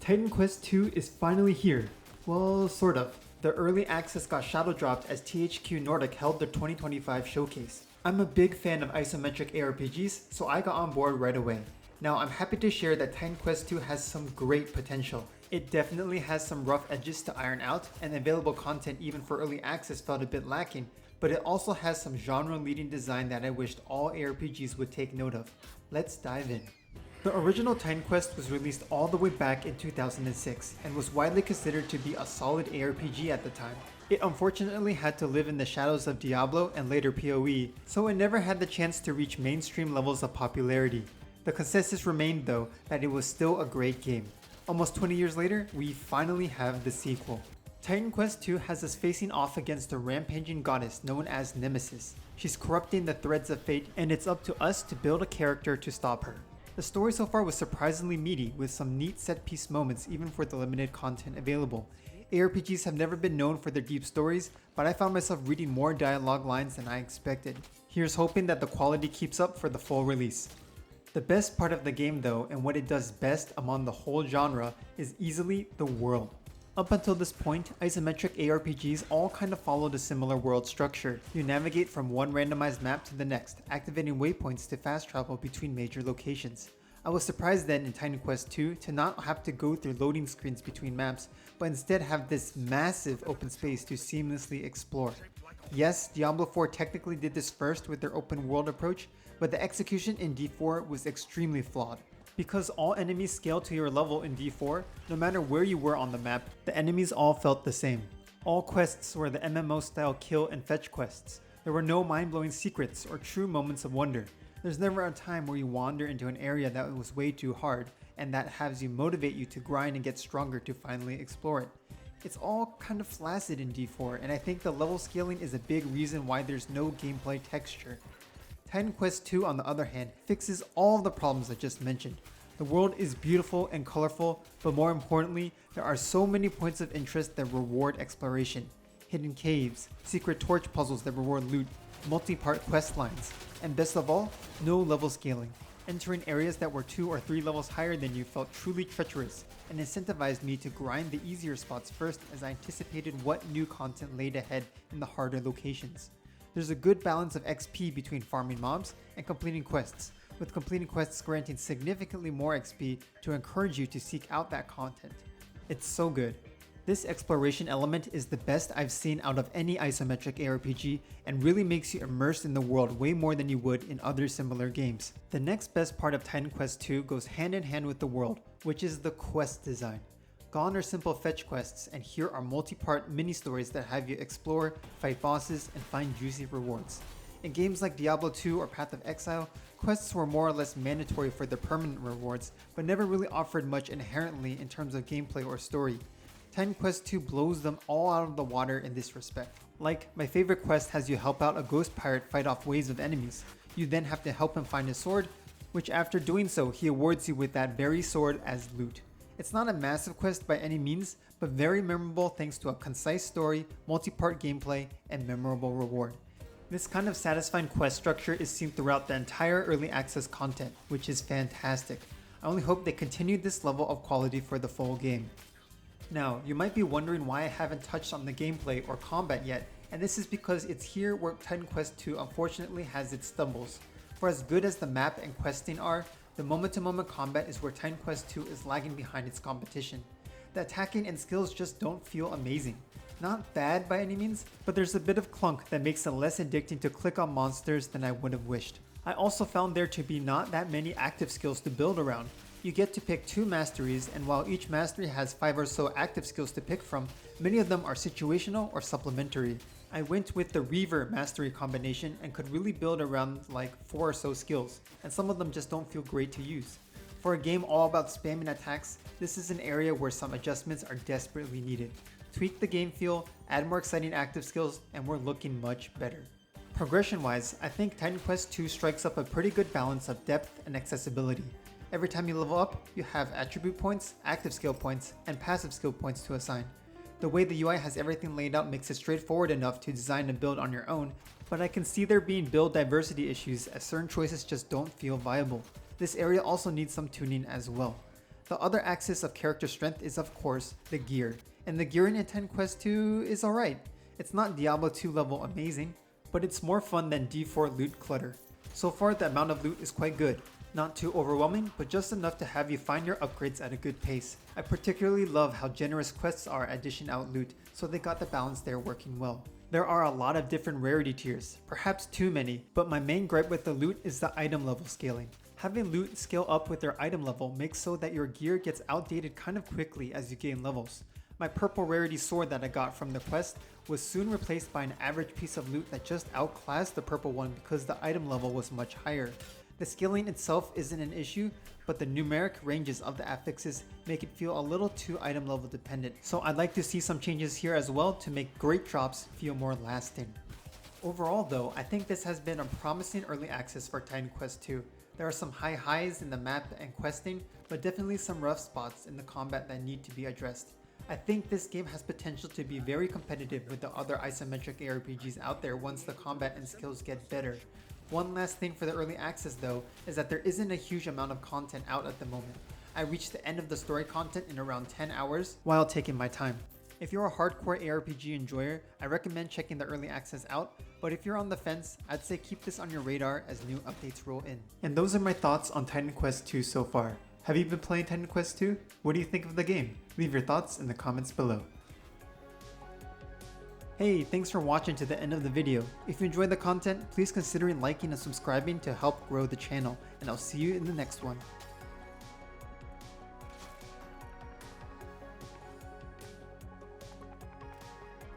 Titan Quest 2 is finally here. Well, sort of. The early access got shadow dropped as THQ Nordic held their 2025 showcase. I'm a big fan of isometric ARPGs, so I got on board right away. Now, I'm happy to share that Titan Quest 2 has some great potential. It definitely has some rough edges to iron out, and available content even for early access felt a bit lacking, but it also has some genre-leading design that I wished all ARPGs would take note of. Let's dive in. The original Titan Quest was released all the way back in 2006 and was widely considered to be a solid ARPG at the time. It unfortunately had to live in the shadows of Diablo and later PoE, so it never had the chance to reach mainstream levels of popularity. The consensus remained though that it was still a great game. Almost 20 years later, we finally have the sequel. Titan Quest 2 has us facing off against a rampaging goddess known as Nemesis. She's corrupting the threads of fate, and it's up to us to build a character to stop her. The story so far was surprisingly meaty, with some neat set-piece moments even for the limited content available. ARPGs have never been known for their deep stories, but I found myself reading more dialogue lines than I expected. Here's hoping that the quality keeps up for the full release. The best part of the game though, and what it does best among the whole genre, is easily the world. Up until this point, isometric ARPGs all kind of followed a similar world structure. You navigate from one randomized map to the next, activating waypoints to fast travel between major locations. I was surprised then in Titan Quest 2 to not have to go through loading screens between maps, but instead have this massive open space to seamlessly explore. Yes, Diablo 4 technically did this first with their open world approach, but the execution in D4 was extremely flawed. Because all enemies scale to your level in D4, no matter where you were on the map, the enemies all felt the same. All quests were the MMO style kill and fetch quests. There were no mind-blowing secrets or true moments of wonder. There's never a time where you wander into an area that was way too hard, and that has you motivate you to grind and get stronger to finally explore it. It's all kind of flaccid in D4, and I think the level scaling is a big reason why there's no gameplay texture. Titan Quest 2 on the other hand fixes all the problems I just mentioned. The world is beautiful and colorful, but more importantly, there are so many points of interest that reward exploration. Hidden caves, secret torch puzzles that reward loot, multi-part quest lines, and best of all, no level scaling. Entering areas that were 2 or 3 levels higher than you felt truly treacherous, and incentivized me to grind the easier spots first as I anticipated what new content laid ahead in the harder locations. There's a good balance of XP between farming mobs and completing quests, with completing quests granting significantly more XP to encourage you to seek out that content. It's so good. This exploration element is the best I've seen out of any isometric ARPG and really makes you immersed in the world way more than you would in other similar games. The next best part of Titan Quest 2 goes hand in hand with the world, which is the quest design. Gone are simple fetch quests, and here are multi-part mini-stories that have you explore, fight bosses, and find juicy rewards. In games like Diablo 2 or Path of Exile, quests were more or less mandatory for their permanent rewards, but never really offered much inherently in terms of gameplay or story. Titan Quest 2 blows them all out of the water in this respect. Like, my favorite quest has you help out a ghost pirate fight off waves of enemies. You then have to help him find his sword, which after doing so, he awards you with that very sword as loot. It's not a massive quest by any means, but very memorable thanks to a concise story, multi-part gameplay, and memorable reward. This kind of satisfying quest structure is seen throughout the entire early access content, which is fantastic. I only hope they continue this level of quality for the full game. Now, you might be wondering why I haven't touched on the gameplay or combat yet, and this is because it's here where Titan Quest 2 unfortunately has its stumbles. For as good as the map and questing are, the moment-to-moment combat is where Titan Quest 2 is lagging behind its competition. The attacking and skills just don't feel amazing. Not bad by any means, but there's a bit of clunk that makes it less addicting to click on monsters than I would have wished. I also found there to be not that many active skills to build around. You get to pick 2 masteries, and while each mastery has 5 or so active skills to pick from, many of them are situational or supplementary. I went with the Reaver mastery combination and could really build around like 4 or so skills, and some of them just don't feel great to use. For a game all about spamming attacks, this is an area where some adjustments are desperately needed. Tweak the game feel, add more exciting active skills, and we're looking much better. Progression-wise, I think Titan Quest 2 strikes up a pretty good balance of depth and accessibility. Every time you level up, you have attribute points, active skill points, and passive skill points to assign. The way the UI has everything laid out makes it straightforward enough to design and build on your own, but I can see there being build diversity issues as certain choices just don't feel viable. This area also needs some tuning as well. The The other axis of character strength is of course the gear, and the gear in Titan Quest 2 is alright. It's not Diablo 2 level amazing, but it's more fun than D4 loot clutter. So far the amount of loot is quite good. Not too overwhelming, but just enough to have you find your upgrades at a good pace. I particularly love how generous quests are at dishing out loot, so they got the balance there working well. There are a lot of different rarity tiers, perhaps too many, but my main gripe with the loot is the item level scaling. Having loot scale up with their item level makes so that your gear gets outdated kind of quickly as you gain levels. My purple rarity sword that I got from the quest was soon replaced by an average piece of loot that just outclassed the purple one because the item level was much higher. The scaling itself isn't an issue, but the numeric ranges of the affixes make it feel a little too item level dependent, so I'd like to see some changes here as well to make great drops feel more lasting. Overall though, I think this has been a promising early access for Titan Quest 2. There are some high highs in the map and questing, but definitely some rough spots in the combat that need to be addressed. I think this game has potential to be very competitive with the other isometric ARPGs out there once the combat and skills get better. One last thing for the early access though is that there isn't a huge amount of content out at the moment. I reached the end of the story content in around 10 hours while taking my time. If you're a hardcore ARPG enjoyer, I recommend checking the early access out, but if you're on the fence, I'd say keep this on your radar as new updates roll in. And those are my thoughts on Titan Quest 2 so far. Have you been playing Titan Quest 2? What do you think of the game? Leave your thoughts in the comments below. Hey, thanks for watching to the end of the video. If you enjoyed the content, please consider liking and subscribing to help grow the channel, and I'll see you in the next one.